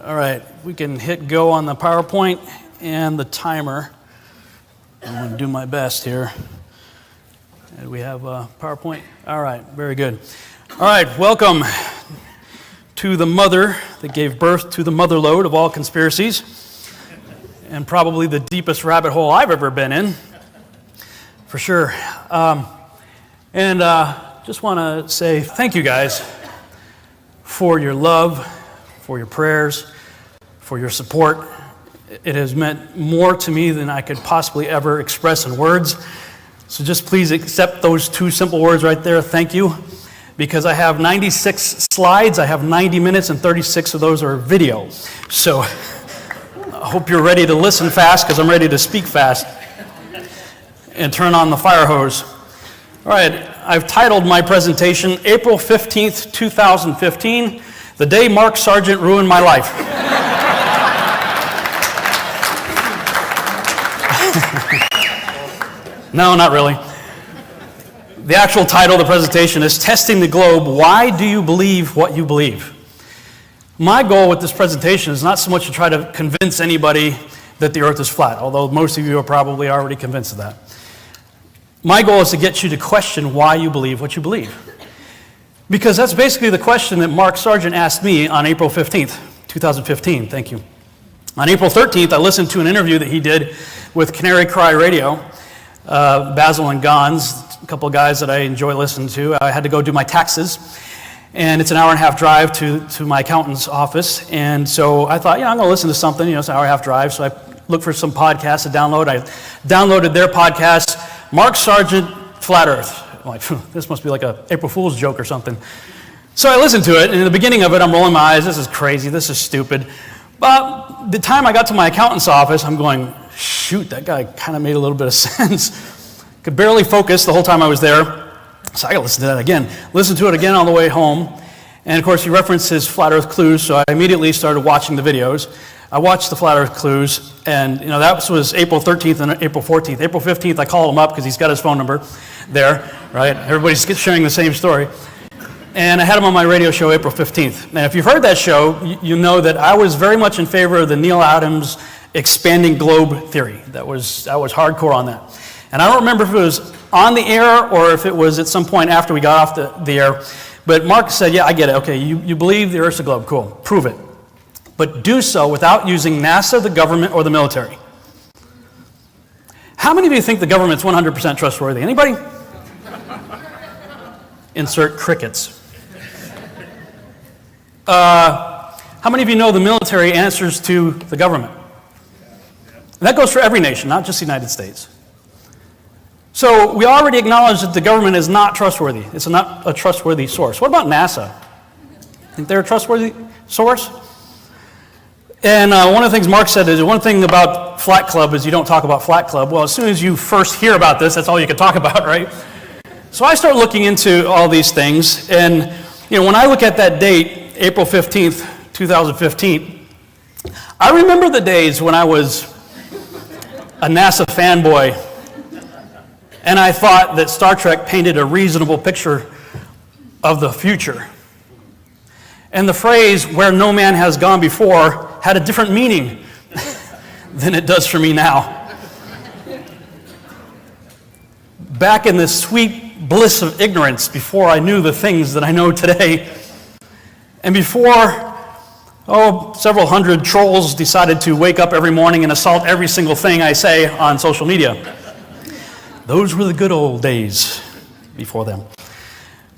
All right, we can hit go on the PowerPoint and the timer. I'm going to do my best here. And we have PowerPoint. All right, very good. All right, welcome to the mother that gave birth to the motherlode of all conspiracies, and probably the deepest rabbit hole I've ever been in, for sure. Just want to say thank you guys for your love, for your prayers, for your support. It has meant more to me than I could possibly ever express in words. So just please accept those two simple words right there, thank you. Because I have 96 slides, I have 90 minutes, and 36 of those are video. So I hope you're ready to listen fast, because I'm ready to speak fast and turn on the fire hose. All right, I've titled my presentation, April 15th, 2015, The Day Mark Sargent Ruined My Life. No, not really. The actual title of the presentation is Testing the Globe, Why Do You Believe What You Believe? My goal with this presentation is not so much to try to convince anybody that the earth is flat, although most of you are probably already convinced of that. My goal is to get you to question why you believe what you believe. Because that's basically the question that Mark Sargent asked me on April 15th, 2015. Thank you. On April 13th, I listened to an interview that he did with Canary Cry Radio, Basil and Gons, a couple of guys that I enjoy listening to. I had to go do my taxes, and it's an hour and a half drive to my accountant's office. And so I thought, I'm going to listen to something. It's an hour and a half drive. So I looked for some podcasts to download. I downloaded their podcast, Mark Sargent, Flat Earth. I'm like, this must be like a April Fool's joke or something. So I listened to it, and in the beginning of it, I'm rolling my eyes. This is crazy. This is stupid. But the time I got to my accountant's office, I'm going, shoot, that guy kind of made a little bit of sense. Could barely focus the whole time I was there. So I got to listen to that again. Listen to it again on the way home. And of course, he referenced his Flat Earth clues, so I immediately started watching the videos. I watched the Flat Earth clues, and that was April 13th and April 14th. April 15th, I called him up because he's got his phone number there, right? Everybody's sharing the same story. And I had him on my radio show April 15th. And if you've heard that show, you know that I was very much in favor of the Neil Adams expanding globe theory. I was hardcore on that. And I don't remember if it was on the air or if it was at some point after we got off the air. But Mark said, yeah, I get it. Okay, you believe the Earth's a globe. Cool. Prove it. But do so without using NASA, the government, or the military. How many of you think the government's 100% trustworthy? Anybody? Insert crickets. How many of you know the military answers to the government? And that goes for every nation, not just the United States. So we already acknowledge that the government is not trustworthy. It's not a trustworthy source. What about NASA? Think they're a trustworthy source? And one of the things Mark said is, one thing about Flat Club is you don't talk about Flat Club. Well, as soon as you first hear about this, that's all you can talk about, right? So I start looking into all these things, and when I look at that date, April 15th, 2015, I remember the days when I was a NASA fanboy, and I thought that Star Trek painted a reasonable picture of the future. And the phrase, where no man has gone before, had a different meaning than it does for me now. Back in the sweet bliss of ignorance, before I knew the things that I know today, and before, several hundred trolls decided to wake up every morning and assault every single thing I say on social media. Those were the good old days before them.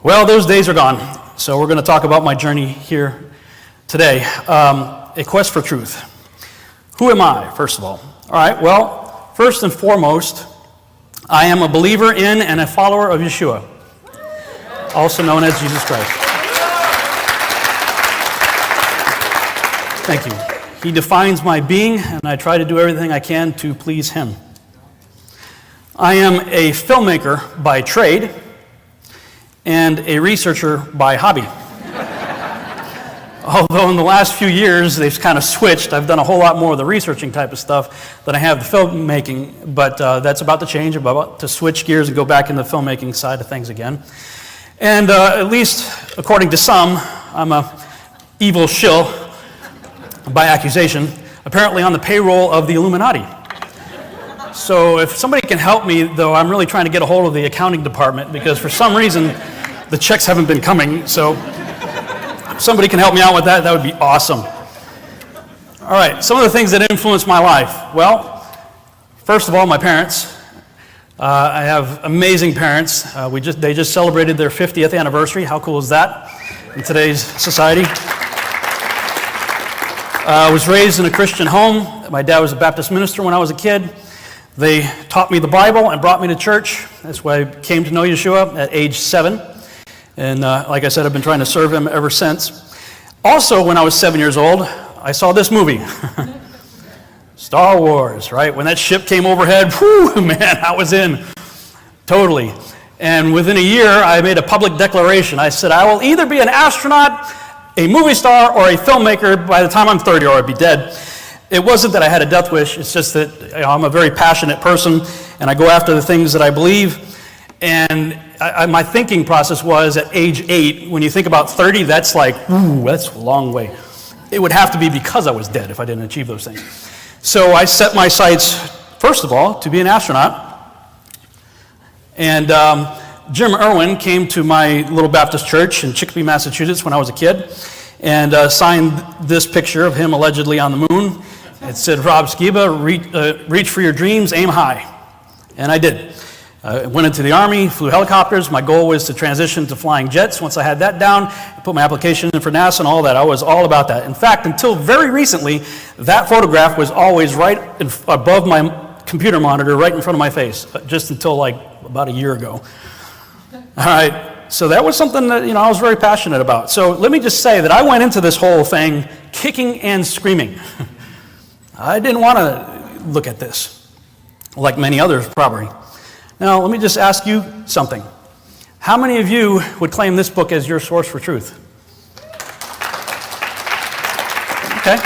Well, those days are gone. So we're going to talk about my journey here today. A quest for truth. Who am I, first of all? All right, well, first and foremost, I am a believer in and a follower of Yeshua, also known as Jesus Christ. Thank you. He defines my being, and I try to do everything I can to please him. I am a filmmaker by trade and a researcher by hobby. Although in the last few years they've kind of switched. I've done a whole lot more of the researching type of stuff than I have the filmmaking, but that's about to change. I'm about to switch gears and go back in the filmmaking side of things again. And at least according to some, I'm a evil shill by accusation, apparently on the payroll of the Illuminati. So if somebody can help me, though, I'm really trying to get a hold of the accounting department because for some reason the checks haven't been coming. So if somebody can help me out with that, that would be awesome. All right, some of the things that influenced my life. Well, first of all, my parents. I have amazing parents. They just celebrated their 50th anniversary. How cool is that in today's society? I was raised in a Christian home. My dad was a Baptist minister when I was a kid. They taught me the Bible and brought me to church. That's why I came to know Yeshua at age 7. And like I said, I've been trying to serve him ever since. Also, when I was 7 years old, I saw this movie. Star Wars, right? When that ship came overhead, whew, man, I was in. Totally. And within a year, I made a public declaration. I said, I will either be an astronaut, a movie star, or a filmmaker by the time I'm 30 or I'd be dead. It wasn't that I had a death wish. It's just that I'm a very passionate person, and I go after the things that I believe. And my thinking process was at age 8, when you think about 30, that's like, ooh, that's a long way. It would have to be because I was dead if I didn't achieve those things. So I set my sights, first of all, to be an astronaut. And Jim Irwin came to my little Baptist church in Chicopee, Massachusetts when I was a kid, and signed this picture of him allegedly on the moon. It said, Rob Skiba, reach for your dreams, aim high. And I did. I went into the Army, flew helicopters. My goal was to transition to flying jets. Once I had that down, I put my application in for NASA and all that. I was all about that. In fact, until very recently, that photograph was always right above my computer monitor, right in front of my face, just until like about a year ago. All right, so that was something that I was very passionate about. So let me just say that I went into this whole thing kicking and screaming. I didn't want to look at this, like many others probably. Now, let me just ask you something. How many of you would claim this book as your source for truth? Okay.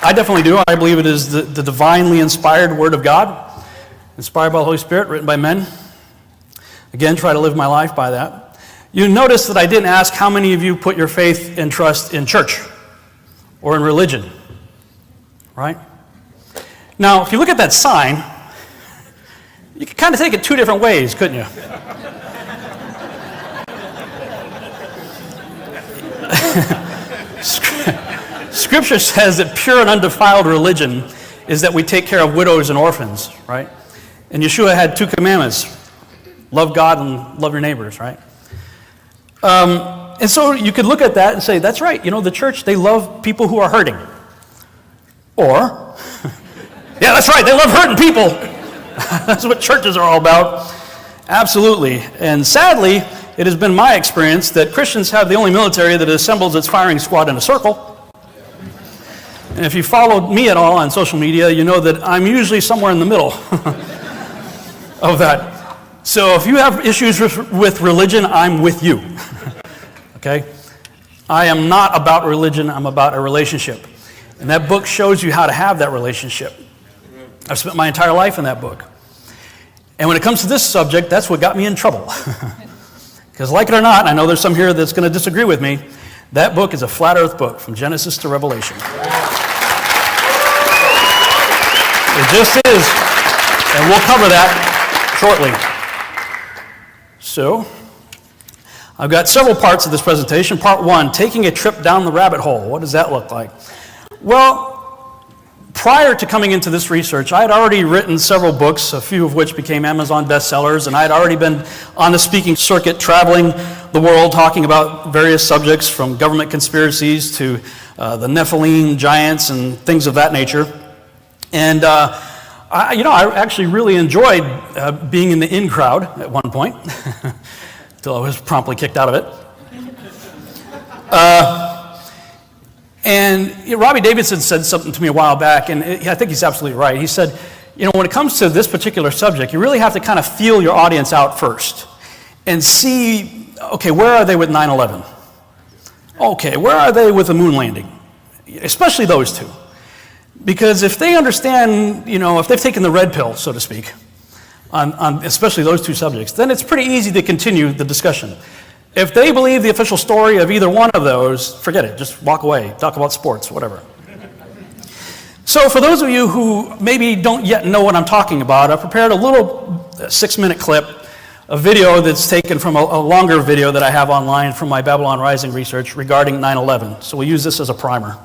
I definitely do. I believe it is the divinely inspired Word of God, inspired by the Holy Spirit, written by men. Again, try to live my life by that. You notice that I didn't ask how many of you put your faith and trust in church or in religion, right? Now, if you look at that sign, you could kind of take it two different ways, couldn't you? Scripture says that pure and undefiled religion is that we take care of widows and orphans, right? And Yeshua had 2 commandments. Love God and love your neighbors, right? And so you could look at that and say, that's right. The church, they love people who are hurting. Or, yeah, that's right. They love hurting people. That's what churches are all about. Absolutely. And sadly, it has been my experience that Christians have the only military that assembles its firing squad in a circle. And if you followed me at all on social media, you know that I'm usually somewhere in the middle of that. So if you have issues with religion, I'm with you. Okay? I am not about religion, I'm about a relationship. And that book shows you how to have that relationship. I've spent my entire life in that book. And when it comes to this subject, that's what got me in trouble. Because like it or not, I know there's some here that's going to disagree with me, that book is a flat earth book from Genesis to Revelation. It just is. And we'll cover that shortly. So, I've got several parts of this presentation. Part 1, taking a trip down the rabbit hole. What does that look like? Well, prior to coming into this research, I had already written several books, a few of which became Amazon bestsellers, and I had already been on the speaking circuit, traveling the world, talking about various subjects from government conspiracies to the Nephilim, giants, and things of that nature. And I actually really enjoyed being in the in crowd at one point, until I was promptly kicked out of it. And Robbie Davidson said something to me a while back, and I think he's absolutely right. He said, when it comes to this particular subject, you really have to kind of feel your audience out first and see, okay, where are they with 9/11? Okay, where are they with the moon landing? Especially those two. Because if they understand, if they've taken the red pill, so to speak, on especially those two subjects, then it's pretty easy to continue the discussion. If they believe the official story of either one of those, forget it. Just walk away. Talk about sports, whatever. So for those of you who maybe don't yet know what I'm talking about, I've prepared a little 6-minute clip, a video that's taken from a longer video that I have online from my Babylon Rising research regarding 9/11. So we'll use this as a primer.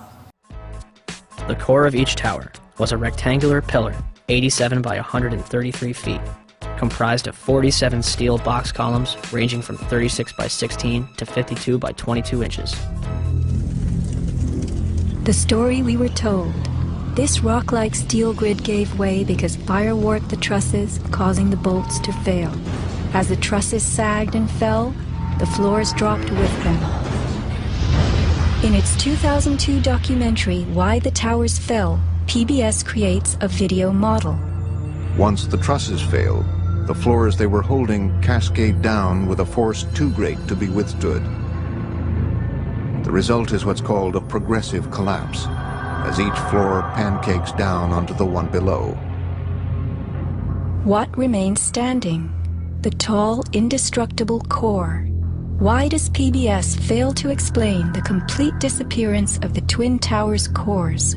The core of each tower was a rectangular pillar, 87 by 133 feet, comprised of 47 steel box columns ranging from 36 by 16 to 52 by 22 inches. The story we were told. This rock-like steel grid gave way because fire warped the trusses, causing the bolts to fail. As the trusses sagged and fell, the floors dropped with them. In its 2002 documentary, Why the Towers Fell, PBS creates a video model. Once the trusses fail, the floors they were holding cascade down with a force too great to be withstood. The result is what's called a progressive collapse, as each floor pancakes down onto the one below. What remains standing? The tall, indestructible core. Why does PBS fail to explain the complete disappearance of the Twin Towers cores?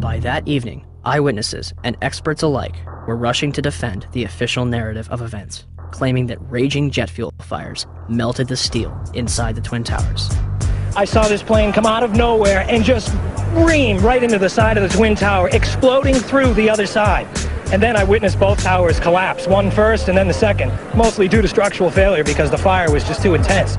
By that evening, eyewitnesses and experts alike were rushing to defend the official narrative of events, claiming that raging jet fuel fires melted the steel inside the Twin Towers. I saw this plane come out of nowhere and just ream right into the side of the Twin Tower, exploding through the other side. And then I witnessed both towers collapse, one first and then the second, mostly due to structural failure because the fire was just too intense.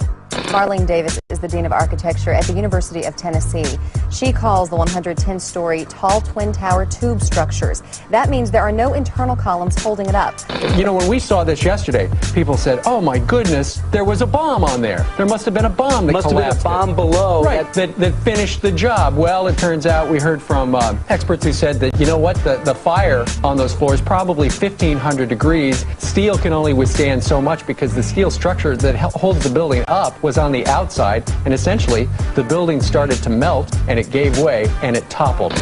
Marlene Davis is the Dean of Architecture at the University of Tennessee. She calls the 110-story tall twin tower tube structures. That means there are no internal columns holding it up. You know, when we saw this yesterday, people said, oh my goodness, there was a bomb on there. There must have been a bomb that collapsed. Must have been a bomb below. Right, that finished the job. Well, it turns out we heard from experts who said that, you know what, the fire on those floors, probably 1,500 degrees. Steel can only withstand so much because the steel structure that holds the building up was on the outside, and essentially the building started to melt and it gave way and it toppled.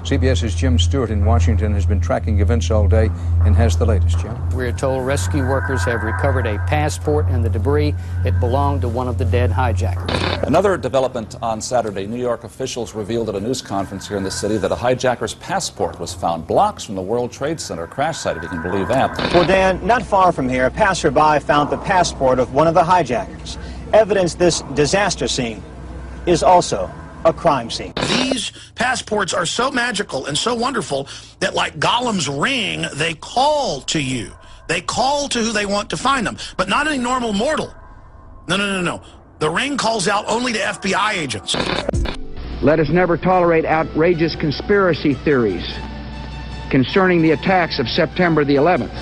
CBS's Jim Stewart in Washington has been tracking events all day and has the latest. Jim? We're told rescue workers have recovered a passport and the debris. It belonged to one of the dead hijackers. Another development on Saturday, New York officials revealed at a news conference here in the city that a hijacker's passport was found blocks from the World Trade Center crash site, if you can believe that. Well, Dan, not far from here, a passerby found the passport of one of the hijackers. Evidence this disaster scene is also a crime scene. These passports are so magical and so wonderful that, like Gollum's ring, they call to you. They call to who they want to find them, but not any normal mortal. No. The ring calls out only to FBI agents. Let us never tolerate outrageous conspiracy theories concerning the attacks of September the 11th.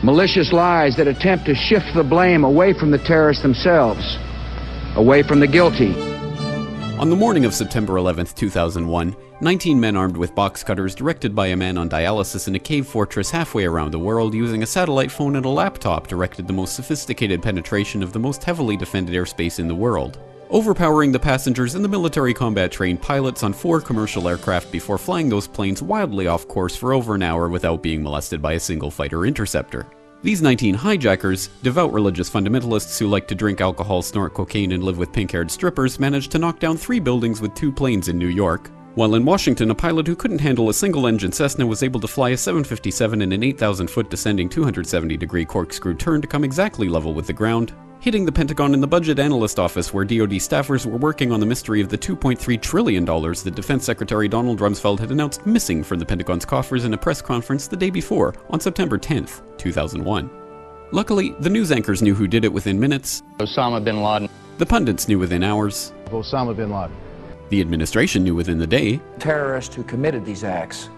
Malicious lies that attempt to shift the blame away from the terrorists themselves, away from the guilty. On the morning of September 11th, 2001, 19 men armed with box cutters, directed by a man on dialysis in a cave fortress halfway around the world using a satellite phone and a laptop, directed the most sophisticated penetration of the most heavily defended airspace in the world, overpowering the passengers and the military combat-trained pilots on 4 commercial aircraft before flying those planes wildly off course for over an hour without being molested by a single fighter interceptor. These 19 hijackers, devout religious fundamentalists who like to drink alcohol, snort cocaine, and live with pink-haired strippers, managed to knock down 3 buildings with 2 planes in New York. While in Washington, a pilot who couldn't handle a single-engine Cessna was able to fly a 757 in an 8,000-foot descending 270-degree corkscrew turn to come exactly level with the ground, hitting the Pentagon in the Budget Analyst Office where DoD staffers were working on the mystery of the $2.3 trillion that Defense Secretary Donald Rumsfeld had announced missing from the Pentagon's coffers in a press conference the day before, on September 10th, 2001. Luckily, the news anchors knew who did it within minutes. Osama bin Laden. The pundits knew within hours. Osama bin Laden. The administration knew within the day. Terrorists who committed these acts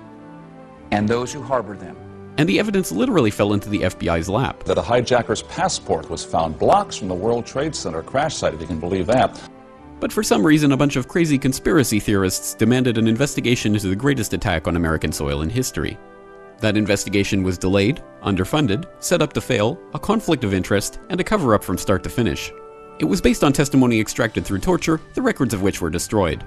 and those who harbored them. And the evidence literally fell into the FBI's lap. That a hijacker's passport was found blocks from the World Trade Center crash site, if you can believe that. But for some reason, a bunch of crazy conspiracy theorists demanded an investigation into the greatest attack on American soil in history. That investigation was delayed, underfunded, set up to fail, a conflict of interest, and a cover-up from start to finish. It was based on testimony extracted through torture, the records of which were destroyed.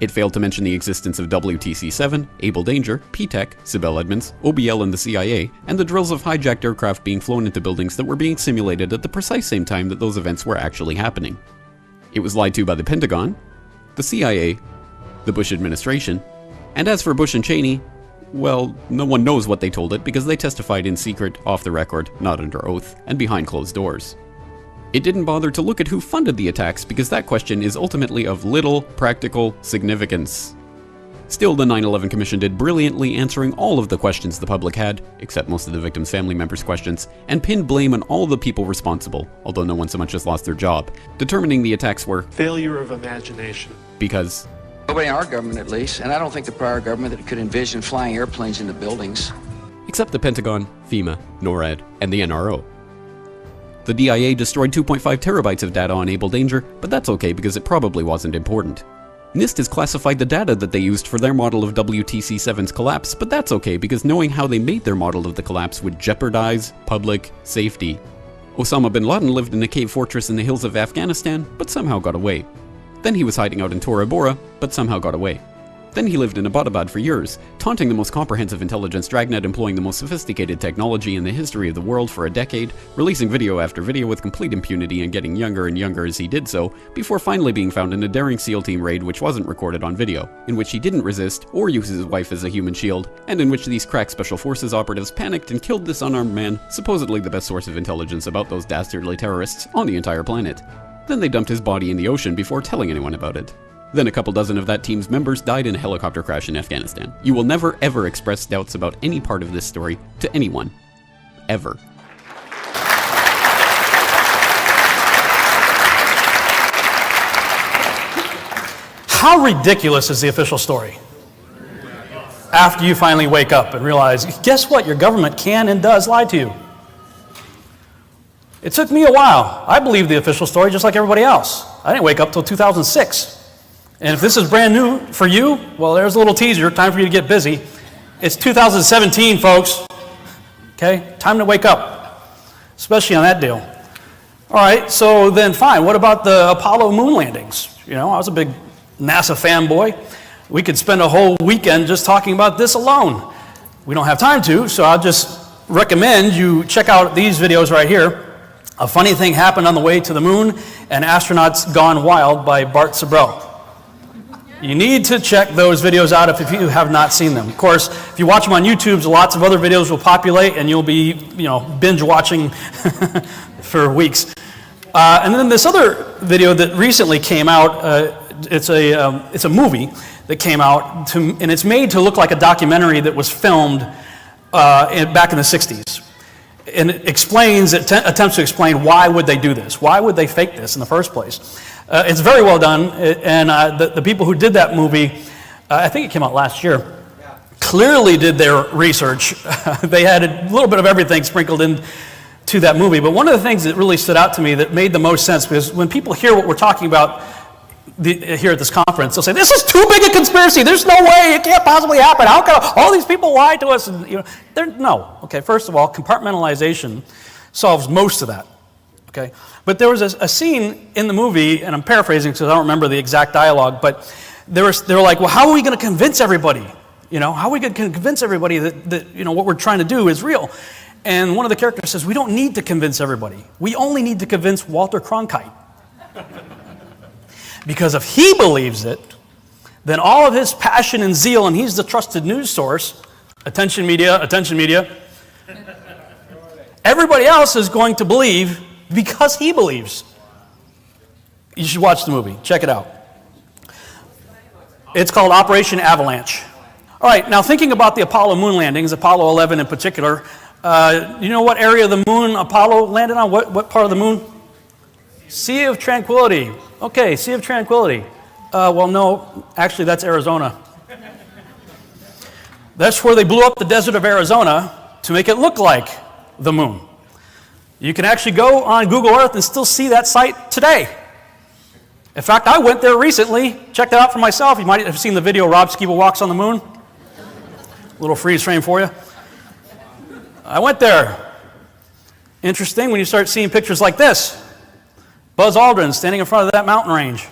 It failed to mention the existence of WTC-7, Able Danger, P-Tech, Sibel Edmonds, OBL and the CIA, and the drills of hijacked aircraft being flown into buildings that were being simulated at the precise same time that those events were actually happening. It was lied to by the Pentagon, the CIA, the Bush administration, and as for Bush and Cheney, well, no one knows what they told it because they testified in secret, off the record, not under oath, and behind closed doors. It didn't bother to look at who funded the attacks because that question is ultimately of little practical significance. Still, the 9/11 Commission did brilliantly answering all of the questions the public had, except most of the victims' family members' questions, and pinned blame on all the people responsible, although no one so much as lost their job, determining the attacks were failure of imagination. Because Nobody in our government, at least, and I don't think the prior government that could envision flying airplanes into buildings. Except the Pentagon, FEMA, NORAD, and the NRO. The DIA destroyed 2.5 terabytes of data on Able Danger, but that's okay because it probably wasn't important. NIST has classified the data that they used for their model of WTC-7's collapse, but that's okay because knowing how they made their model of the collapse would jeopardize public safety. Osama bin Laden lived in a cave fortress in the hills of Afghanistan, but somehow got away. Then he was hiding out in Tora Bora, but somehow got away. Then he lived in Abbottabad for years, taunting the most comprehensive intelligence dragnet employing the most sophisticated technology in the history of the world for a decade, releasing video after video with complete impunity and getting younger and younger as he did so, before finally being found in a daring SEAL team raid which wasn't recorded on video, in which he didn't resist or use his wife as a human shield, and in which these crack special forces operatives panicked and killed this unarmed man, supposedly the best source of intelligence about those dastardly terrorists on the entire planet. Then they dumped his body in the ocean before telling anyone about it. Then a couple dozen of that team's members died in a helicopter crash in Afghanistan. You will never ever express doubts about any part of this story to anyone. Ever. How ridiculous is the official story? After you finally wake up and realize, guess what? Your government can and does lie to you. It took me a while. I believed the official story just like everybody else. I didn't wake up till 2006. And if this is brand new for you, well, there's a little teaser. Time for you to get busy. It's 2017, folks. Okay? Time to wake up, especially on that deal. All right, so then fine. What about the Apollo moon landings? You know, I was a big NASA fanboy. We could spend a whole weekend just talking about this alone. We don't have time to, so I'll just recommend you check out these videos right here. A Funny Thing Happened on the Way to the Moon and Astronauts Gone Wild by Bart Sabrell. You need to check those videos out if you have not seen them. Of course, if you watch them on YouTube, lots of other videos will populate and you'll be, binge watching for weeks. And then this other video that recently came out, it's a movie that came out, and it's made to look like a documentary that was filmed back in the 60s. And it attempts to explain why would they do this? Why would they fake this in the first place? It's very well done, and the people who did that movie, I think it came out last year, clearly did their research. They had a little bit of everything sprinkled into that movie. But one of the things that really stood out to me that made the most sense, because when people hear what we're talking about here at this conference, they'll say, this is too big a conspiracy. There's no way. It can't possibly happen. How can all these people lie to us? And, no. Okay, first of all, compartmentalization solves most of that. Okay, but there was a scene in the movie, and I'm paraphrasing because I don't remember the exact dialogue, but they were like, well, how are we going to convince everybody? How are we going to convince everybody that what we're trying to do is real? And one of the characters says, we don't need to convince everybody. We only need to convince Walter Cronkite. Because if he believes it, then all of his passion and zeal, and he's the trusted news source, attention media, everybody else is going to believe because he believes. You should watch the movie. Check it out. It's called Operation Avalanche. All right, now thinking about the Apollo moon landings, Apollo 11 in particular, you know what area of the moon Apollo landed on? What part of the moon? Sea of Tranquility. Okay, Sea of Tranquility. Well, no, actually that's Arizona. That's where they blew up the desert of Arizona to make it look like the moon. You can actually go on Google Earth and still see that site today. In fact, I went there recently, checked it out for myself. You might have seen the video, Rob Skiba Walks on the Moon. A little freeze frame for you. I went there. Interesting when you start seeing pictures like this. Buzz Aldrin standing in front of that mountain range,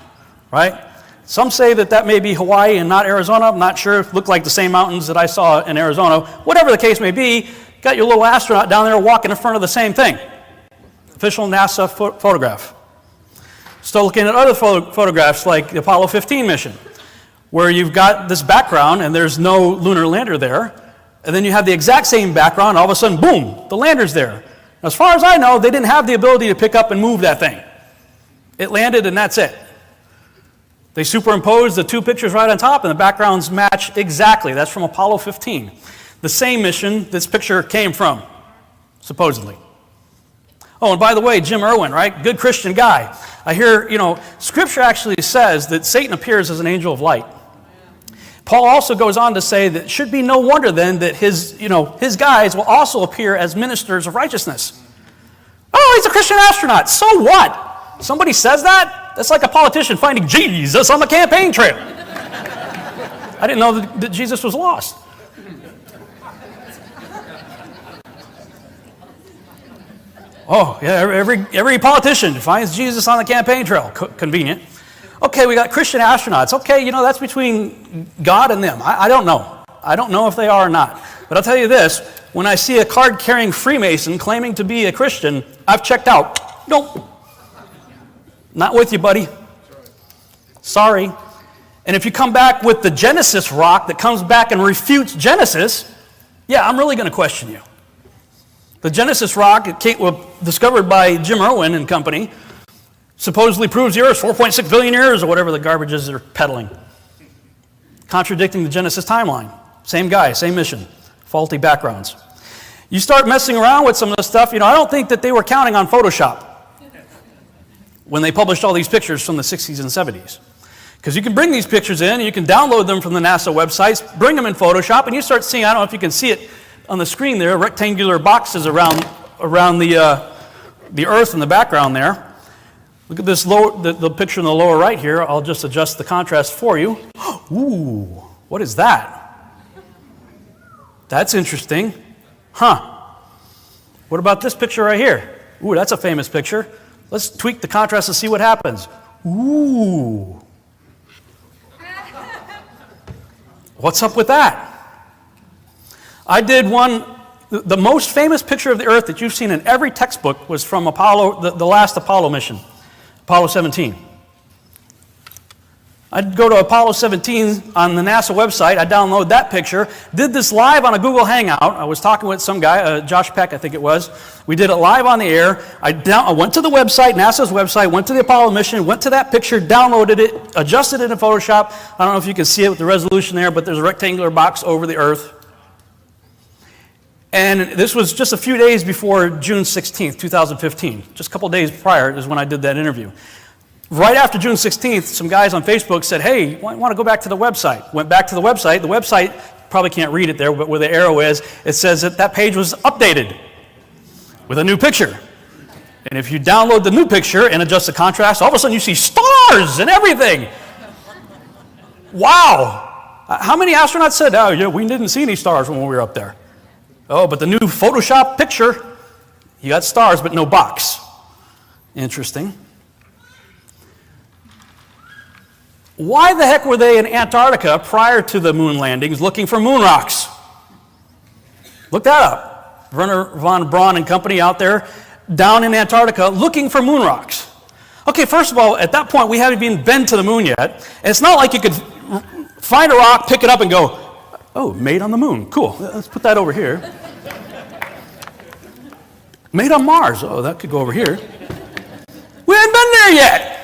right? Some say that that may be Hawaii and not Arizona. I'm not sure. It looked like the same mountains that I saw in Arizona. Whatever the case may be, got your little astronaut down there walking in front of the same thing. Official NASA photograph. Still looking at other photographs like the Apollo 15 mission, where you've got this background and there's no lunar lander there, and then you have the exact same background, all of a sudden, boom, the lander's there. As far as I know, they didn't have the ability to pick up and move that thing. It landed and that's it. They superimposed the two pictures right on top and the backgrounds match exactly. That's from Apollo 15. The same mission this picture came from, supposedly. Oh, and by the way, Jim Irwin, right? Good Christian guy. I hear, Scripture actually says that Satan appears as an angel of light. Paul also goes on to say that it should be no wonder then that his guys will also appear as ministers of righteousness. Oh, he's a Christian astronaut. So what? Somebody says that? That's like a politician finding Jesus on the campaign trail. I didn't know that Jesus was lost. Oh, yeah, every politician finds Jesus on the campaign trail. Convenient. Okay, we got Christian astronauts. Okay, that's between God and them. I don't know. I don't know if they are or not. But I'll tell you this, when I see a card-carrying Freemason claiming to be a Christian, I've checked out. Nope. Not with you, buddy. Sorry. And if you come back with the Genesis rock that comes back and refutes Genesis, yeah, I'm really going to question you. The Genesis rock, was discovered by Jim Irwin and company, supposedly proves the Earth's 4.6 billion years or whatever the garbage is they're peddling. Contradicting the Genesis timeline. Same guy, same mission. Faulty backgrounds. You start messing around with some of this stuff, I don't think that they were counting on Photoshop when they published all these pictures from the 60s and 70s. Because you can bring these pictures in, you can download them from the NASA websites, bring them in Photoshop, and you start seeing, I don't know if you can see it on the screen there, rectangular boxes around the Earth in the background there. Look at this the picture in the lower right here. I'll just adjust the contrast for you. Ooh, what is that? That's interesting. Huh. What about this picture right here? Ooh, that's a famous picture. Let's tweak the contrast and see what happens. Ooh. What's up with that? I did one, the most famous picture of the Earth that you've seen in every textbook was from Apollo, the last Apollo mission, Apollo 17. I'd go to Apollo 17 on the NASA website, I'd download that picture, did this live on a Google Hangout. I was talking with some guy, Josh Peck I think it was. We did it live on the air. I went to the website, NASA's website, went to the Apollo mission, went to that picture, downloaded it, adjusted it in Photoshop. I don't know if you can see it with the resolution there, but there's a rectangular box over the Earth. And this was just a few days before June 16th, 2015. Just a couple days prior is when I did that interview. Right after June 16th, some guys on Facebook said, hey, you want to go back to the website? Went back to the website. The website, probably can't read it there, but where the arrow is, it says that page was updated with a new picture. And if you download the new picture and adjust the contrast, all of a sudden you see stars and everything. Wow. How many astronauts said, oh, yeah, we didn't see any stars when we were up there? Oh, but the new Photoshop picture, you got stars but no box. Interesting. Why the heck were they in Antarctica prior to the moon landings looking for moon rocks? Look that up. Werner von Braun and company out there down in Antarctica looking for moon rocks. Okay, first of all, at that point we haven't even been to the moon yet. And it's not like you could find a rock, pick it up and go, oh, made on the moon. Cool. Let's put that over here. Made on Mars. Oh, that could go over here. We haven't been there yet.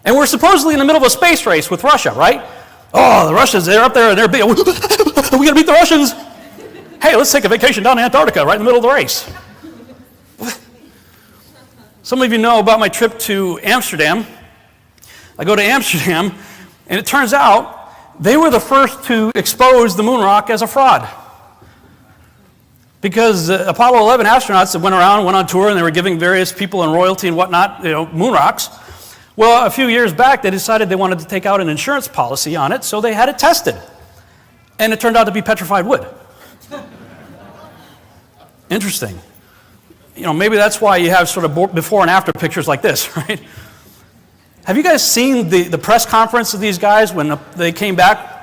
And we're supposedly in the middle of a space race with Russia, right? Oh, the Russians, they're up there and they're big. Are we going to beat the Russians? Hey, let's take a vacation down to Antarctica right in the middle of the race. Some of you know about my trip to Amsterdam. I go to Amsterdam, and it turns out they were the first to expose the moon rock as a fraud. Because the Apollo 11 astronauts that went on tour, and they were giving various people and royalty and whatnot, moon rocks. Well, a few years back, they decided they wanted to take out an insurance policy on it, so they had it tested. And it turned out to be petrified wood. Interesting. Maybe that's why you have sort of before and after pictures like this, right? Have you guys seen the press conference of these guys when they came back?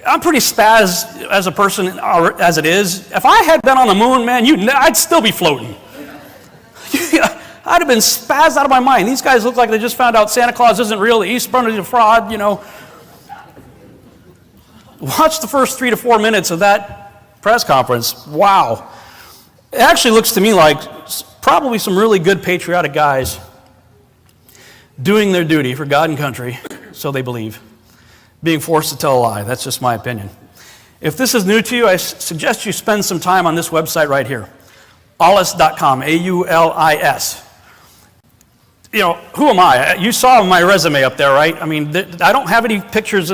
I'm pretty spazzed as a person as it is. If I had been on the moon, man, I'd still be floating. I'd have been spazzed out of my mind. These guys look like they just found out Santa Claus isn't real, the Easter Bunny is a fraud, Watch the first 3 to 4 minutes of that press conference. Wow. It actually looks to me like probably some really good patriotic guys doing their duty for God and country, so they believe, being forced to tell a lie. That's just my opinion. If this is new to you, I suggest you spend some time on this website right here, aulis.com, A-U-L-I-S. Who am I? You saw my resume up there, right? I mean, I don't have any pictures,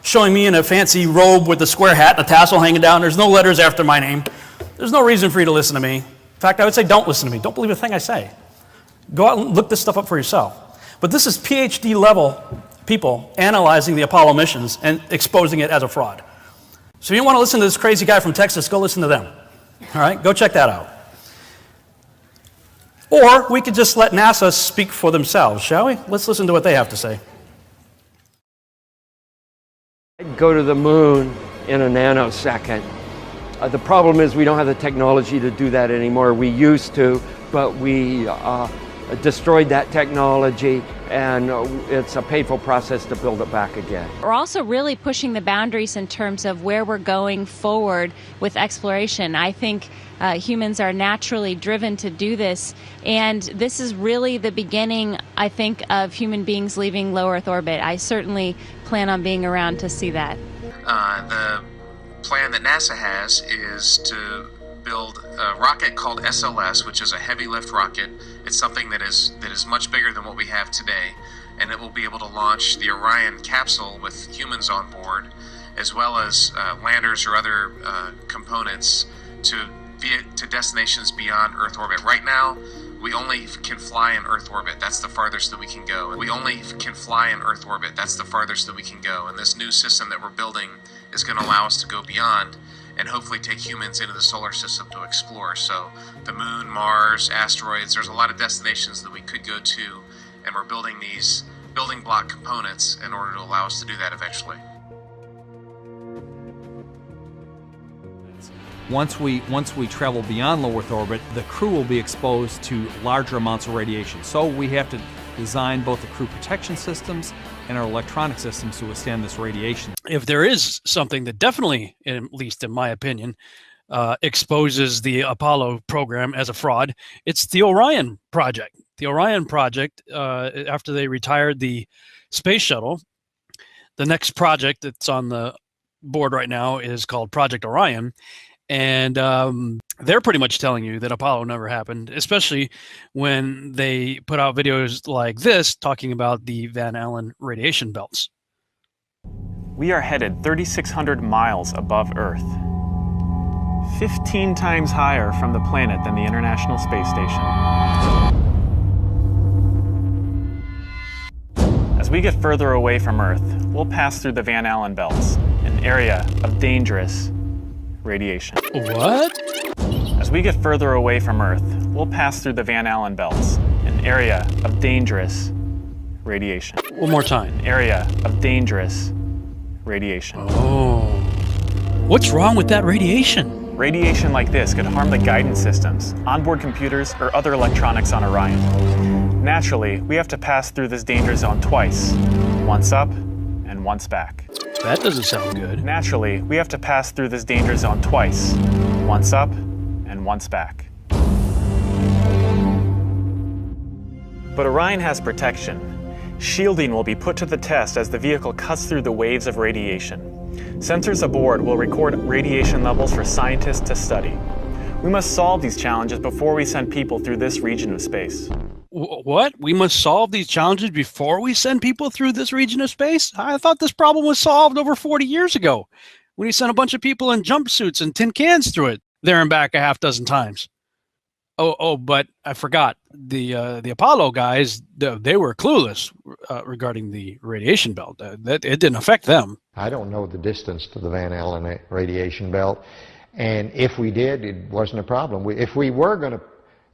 showing me in a fancy robe with a square hat and a tassel hanging down. There's no letters after my name. There's no reason for you to listen to me. In fact, I would say don't listen to me. Don't believe a thing I say. Go out and look this stuff up for yourself. But this is PhD level people analyzing the Apollo missions and exposing it as a fraud. So if you want to listen to this crazy guy from Texas, go listen to them. All right, go check that out. Or we could just let NASA speak for themselves, shall we? Let's listen to what they have to say. I'd go to the moon in a nanosecond. The problem is we don't have the technology to do that anymore. We used to, but we destroyed that technology, and it's a painful process to build it back again. We're also really pushing the boundaries in terms of where we're going forward with exploration. I think humans are naturally driven to do this, and this is really the beginning, I think, of human beings leaving low Earth orbit. I certainly plan on being around to see that. The plan that NASA has is to build a rocket called SLS, which is a heavy lift rocket. It's something that is much bigger than what we have today, and it will be able to launch the Orion capsule with humans on board, as well as landers or other components to destinations beyond Earth orbit. Right now, we only can fly in Earth orbit. That's the farthest that we can go. We only can fly in Earth orbit. That's the farthest that we can go. And this new system that we're building is going to allow us to go beyond and hopefully take humans into the solar system to explore. So the moon, Mars, asteroids, there's a lot of destinations that we could go to, and we're building these building block components in order to allow us to do that eventually. Once we travel beyond low Earth orbit, the crew will be exposed to larger amounts of radiation. So we have to design both the crew protection systems and our electronic systems to withstand this radiation. If there is something that definitely, at least in my opinion, exposes the Apollo program as a fraud, it's the Orion project. The Orion project, after they retired the space shuttle, the next project that's on the board right now is called Project Orion. And they're pretty much telling you that Apollo never happened, especially when they put out videos like this talking about the Van Allen radiation belts. We are headed 3,600 miles above Earth, 15 times higher from the planet than the International Space Station. As we get further away from Earth, we'll pass through the Van Allen belts, an area of dangerous radiation. What? As we get further away from Earth, we'll pass through the Van Allen belts, an area of dangerous radiation. One more time. An area of dangerous radiation. Oh. What's wrong with that radiation? Radiation like this could harm the guidance systems, onboard computers, or other electronics on Orion. Naturally, we have to pass through this danger zone twice, once up and once back. That doesn't sound good. Naturally, we have to pass through this danger zone twice, once up and once back. But Orion has protection. Shielding will be put to the test as the vehicle cuts through the waves of radiation. Sensors aboard will record radiation levels for scientists to study. We must solve these challenges before we send people through this region of space. What? We must solve these challenges before we send people through this region of space? I thought this problem was solved over 40 years ago when he sent a bunch of people in jumpsuits and tin cans through it there and back a half dozen times. Oh, but I forgot. The Apollo guys, they were clueless regarding the radiation belt. It didn't affect them. I don't know the distance to the Van Allen radiation belt, and if we did, it wasn't a problem. If we were going to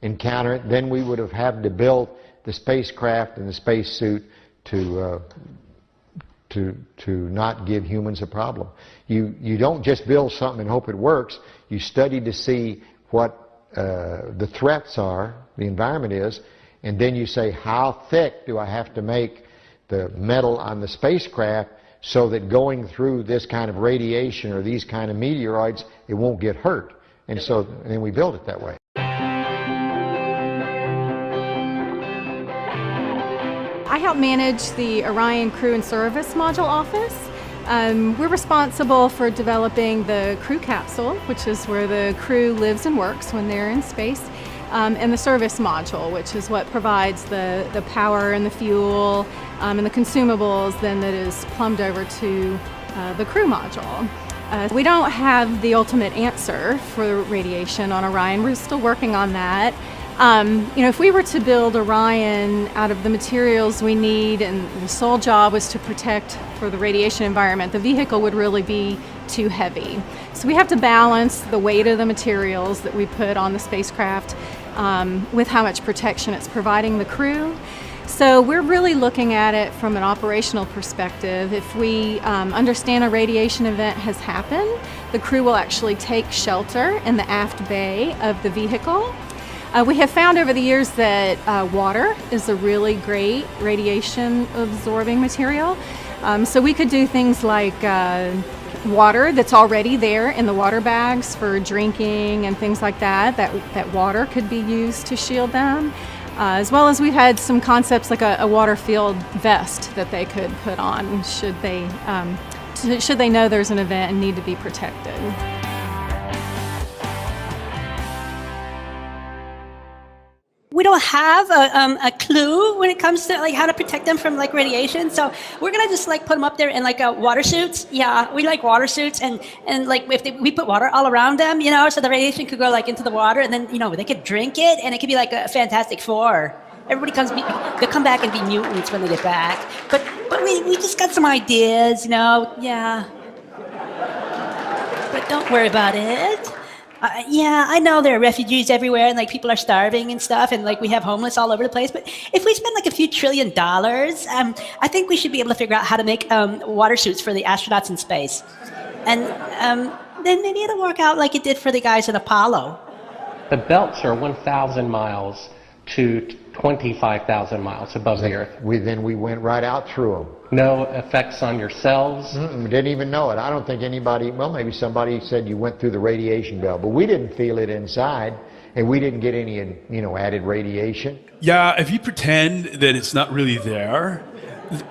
encounter it, then we would have had to build the spacecraft and the spacesuit to not give humans a problem. You don't just build something and hope it works. You study to see what the threats are, the environment is, and then you say, how thick do I have to make the metal on the spacecraft so that going through this kind of radiation or these kind of meteoroids, it won't get hurt. And then we build it that way. I help manage the Orion Crew and Service Module office. We're responsible for developing the crew capsule, which is where the crew lives and works when they're in space, and the service module, which is what provides the power and the fuel and the consumables then that is plumbed over to the crew module. We don't have the ultimate answer for radiation on Orion. We're still working on that. If we were to build Orion out of the materials we need and the sole job was to protect for the radiation environment, the vehicle would really be too heavy. So we have to balance the weight of the materials that we put on the spacecraft with how much protection it's providing the crew. So we're really looking at it from an operational perspective. If we understand a radiation event has happened, the crew will actually take shelter in the aft bay of the vehicle. We have found over the years that water is a really great radiation absorbing material. So we could do things like water that's already there in the water bags for drinking and things like that. That water could be used to shield them. As well as we've had some concepts like a water-filled vest that they could put on should they know there's an event and need to be protected. We don't have a clue when it comes to like how to protect them from like radiation, so we're gonna just like put them up there in like water suits. Yeah, we like water suits, and like we put water all around them, so the radiation could go like into the water, and then they could drink it, and it could be like a Fantastic Four. Everybody they'll come back and be mutants when they get back. But we just got some ideas, yeah. But don't worry about it. Yeah, I know there are refugees everywhere, and like people are starving and stuff, and like we have homeless all over the place. But if we spend like a few $1 trillion, I think we should be able to figure out how to make water suits for the astronauts in space, and then maybe it'll work out like it did for the guys in Apollo. The belts are 1,000 miles to 25,000 miles above the Earth. We went right out through them. No effects on your cells? We didn't even know it. I don't think anybody, well, maybe somebody said you went through the radiation belt, but we didn't feel it inside, and we didn't get any, added radiation. Yeah, if you pretend that it's not really there,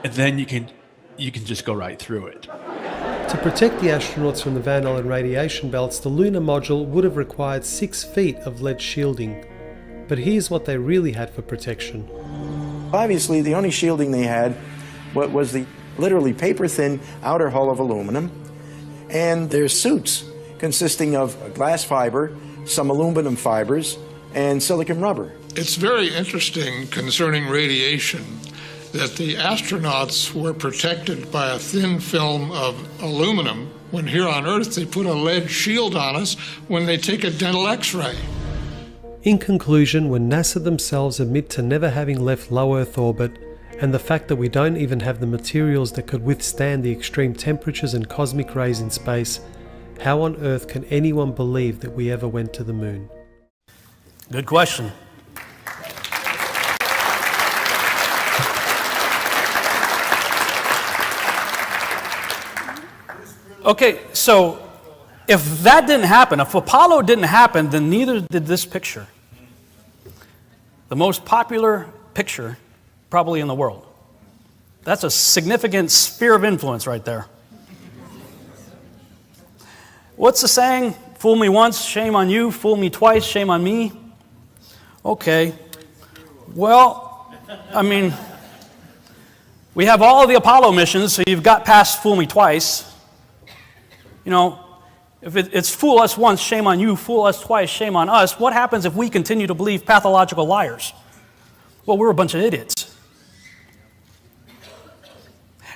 then you can just go right through it. To protect the astronauts from the Van Allen radiation belts, the lunar module would have required 6 feet of lead shielding. But here's what they really had for protection. Obviously, the only shielding they had was the literally paper-thin outer hull of aluminum, and their suits consisting of glass fiber, some aluminum fibers, and silicon rubber. It's very interesting concerning radiation that the astronauts were protected by a thin film of aluminum when here on Earth they put a lead shield on us when they take a dental X-ray. In conclusion, when NASA themselves admit to never having left low Earth orbit, and the fact that we don't even have the materials that could withstand the extreme temperatures and cosmic rays in space, how on earth can anyone believe that we ever went to the moon? Good question. Okay, so if that didn't happen, if Apollo didn't happen, then neither did this picture. The most popular picture probably in the world. That's a significant sphere of influence right there. What's the saying? Fool me once, shame on you. Fool me twice, shame on me. Okay. Well, I mean, we have all of the Apollo missions, so you've got past fool me twice. If it's fool us once, shame on you, fool us twice, shame on us, what happens if we continue to believe pathological liars? Well, we're a bunch of idiots.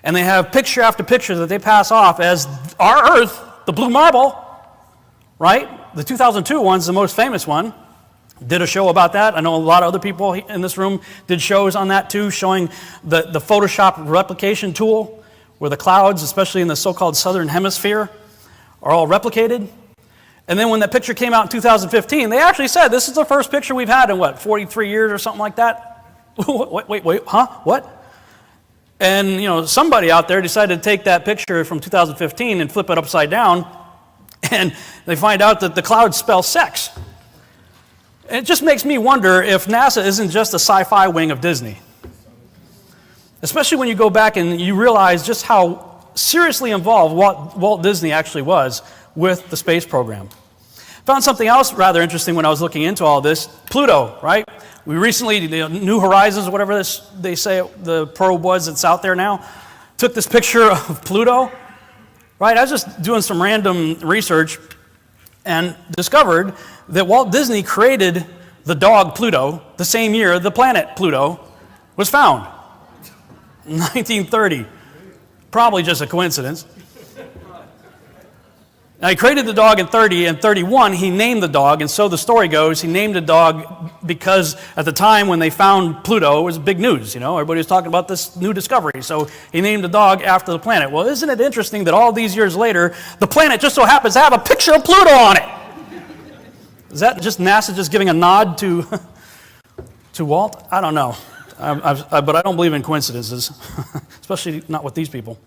And they have picture after picture that they pass off as our Earth, the blue marble, right? The 2002 one's the most famous one. did a show about that. I know a lot of other people in this room did shows on that too, showing the Photoshop replication tool, where the clouds, especially in the so-called southern hemisphere, are all replicated. And then when that picture came out in 2015, they actually said, this is the first picture we've had in, 43 years or something like that? wait, huh? What? And, somebody out there decided to take that picture from 2015 and flip it upside down, and they find out that the clouds spell sex. And it just makes me wonder if NASA isn't just a sci-fi wing of Disney. Especially when you go back and you realize just how seriously involved Walt Disney actually was with the space program. Found something else rather interesting when I was looking into all this. Pluto, right? We recently, New Horizons, or whatever they say the probe was that's out there now, took this picture of Pluto, right? I was just doing some random research and discovered that Walt Disney created the dog Pluto the same year the planet Pluto was found, 1930. Probably just a coincidence. Now, he created the dog in 30, and 31, he named the dog, and so the story goes, he named the dog because at the time when they found Pluto, it was big news, everybody was talking about this new discovery, so he named the dog after the planet. Well, isn't it interesting that all these years later, the planet just so happens to have a picture of Pluto on it? Is that just NASA just giving a nod to Walt? I don't know, but I don't believe in coincidences, especially not with these people.